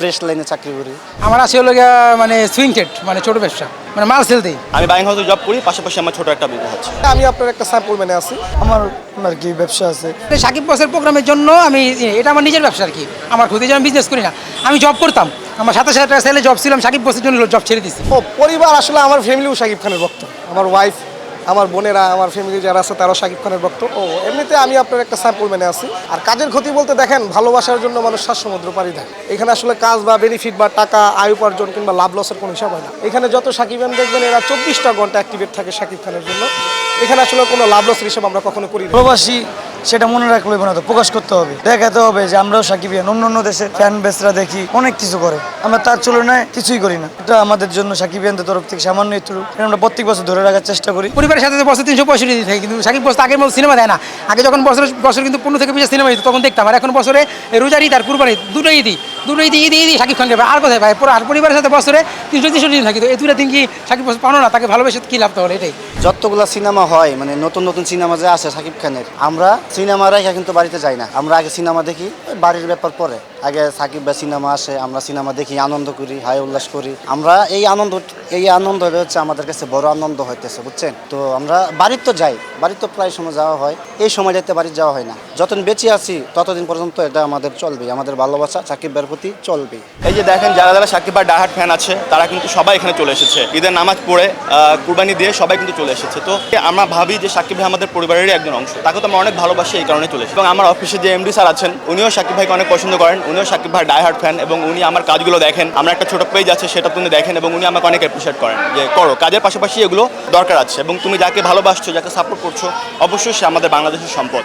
Press লাইনে চাকরি করি। আমার আছে হলো গিয়া মানে সুইং ট্রেড, মানে ছোট ব্যবসা, মানে মাল সেল দিই। আমি বাইং হাউসে জব করি, পাশাপাশি আমার ছোট একটা বিজনেস আছে। আমি আপনার একটা স্যাম্পল মেনে আছি, আমার আর কি ব্যবসা আছে। সাকিব বসের প্রোগ্রামের জন্য আমি, এটা আমার নিজের ব্যবসা আর কি, আমার খুদে যে আমি বিজনেস করি না, আমি জব করতাম, আমার 27,000 টাকা সেলে জব ছিলাম, সাকিব বসের জন্য জব ছেড়ে দিচ্ছি। ও পরিবার আসলে আমার ফ্যামিলিও শাকিব খানের ভক্ত, আমার ওয়াইফ, আমার বোনেরা, আমার ফ্যামিলি যারা আছে তারাও শাকিব খানের ভক্ত। ও এমনিতে আমি আপনার একটা স্যাম্পল মেনে আছি। আর কাজের ক্ষতি বলতে দেখেন, ভালোবাসার জন্য মানুষ 7 সমুদ্র পাড়ি দেয়। এখানে আসলে কাজ বা বেনিফিট বা টাকা, আয় উপার্জন কিংবা লাভ লসের কোনো হিসাব হয় না। এখানে যত সাকিবান দেখবেন এরা 24টা ঘন্টা অ্যাক্টিভেট থাকে শাকিব খানের জন্য। এখানে আসলে কোনো লাভ লসের হিসাব আমরা কখনো করি না। প্রবাসী সেটা মনে রাখলে না, তো প্রকাশ করতে হবে, দেখাতে হবে যে আমরাও সাকিবিয়ান। অন্য দেশের ফ্যান বেসরা দেখি অনেক কিছু করে, আমরা তার তুলনায় কিছুই করি না। এটা আমাদের জন্য সাকিবিয়ানদের তরফ থেকে সামান্য একটু আমরা প্রত্যেক বছর ধরে রাখার চেষ্টা করি। পরিবারের সাথে বছর 365 দিন থাকে, কিন্তু সাকিব বস আগের মতো সিনেমা দেয় না। আগে যখন বছর কিন্তু 15 থেকে 20 সিনেমা দিত, তখন দেখতাম। আর এখন বছরে রোজার ঈদ আর কুরবানি দুটো ঈদই সাকিব খানকে আর কোথায় ভাই, আর পরিবারের সাথে বছরে 363 দিন থাকি, তো এই 2টা দিন কি সাকিব বস পানো না? তাকে ভালোবেসে কি লাভ? তাহলে এটাই। যতগুলা সিনেমা হয়, মানে নতুন নতুন সিনেমা যে আসে সাকিব খানের, আমরা সিনেমা রেখে কিন্তু বাড়িতে যাই না। আমরা আগে সিনেমা দেখি, বাড়ির ব্যাপার পরে। আগে সাকিব ভাই সিনেমা আসে, আমরা সিনেমা দেখি, আনন্দ করি, হাই উল্লাস করি। আমরা এই আনন্দ হচ্ছে আমাদের কাছে বড় আনন্দ হইতেছে, বুঝছেন? তো আমরা বাড়ির তো যাই, বাড়ির তো প্রায় সময় যাওয়া হয়। এই সময় যাতে বাড়ি যাওয়া হয় না। যতদিন বেঁচে আছি ততদিন পর্যন্ত এটা আমাদের চলবে, আমাদের ভালোবাসা সাকিব ভাইয়ের প্রতি চলবে। এই যে দেখেন, যারা যারা সাকিব ভাই ডাহার্ট ফ্যান আছে, তারা কিন্তু সবাই এখানে চলে এসেছে। ঈদের নামাজ পড়ে, কুরবানি দিয়ে সবাই কিন্তু চলে এসেছে। তো আমরা ভাবি যে সাকিব ভাই আমাদের পরিবারেরই একজন অংশ, তাকে তো আমরা অনেক ভালোবাসি, এই কারণে চলে এসেছি। এবং আমার অফিসে যে এমডি স্যার আছেন, উনিও সাকিব ভাইকে অনেক পছন্দ করেন, উনিও সাকিব ভাই ডাহার্ট ফ্যান, এবং উনি আমার কাজগুলো দেখেন। আমরা একটা ছোট পেজ আছে, সেটা তুমি দেখেন, এবং উনি আমাকে অনেক অ্যাপ্রিশিয়েট করেন যে করো, কাজের পাশাপাশি এগুলো দরকার আছে, এবং তুমি যাকে ভালোবাসছো, যাকে সাপোর্ট করছো, অবশ্যই সে আমাদের বাংলাদেশের সম্পদ।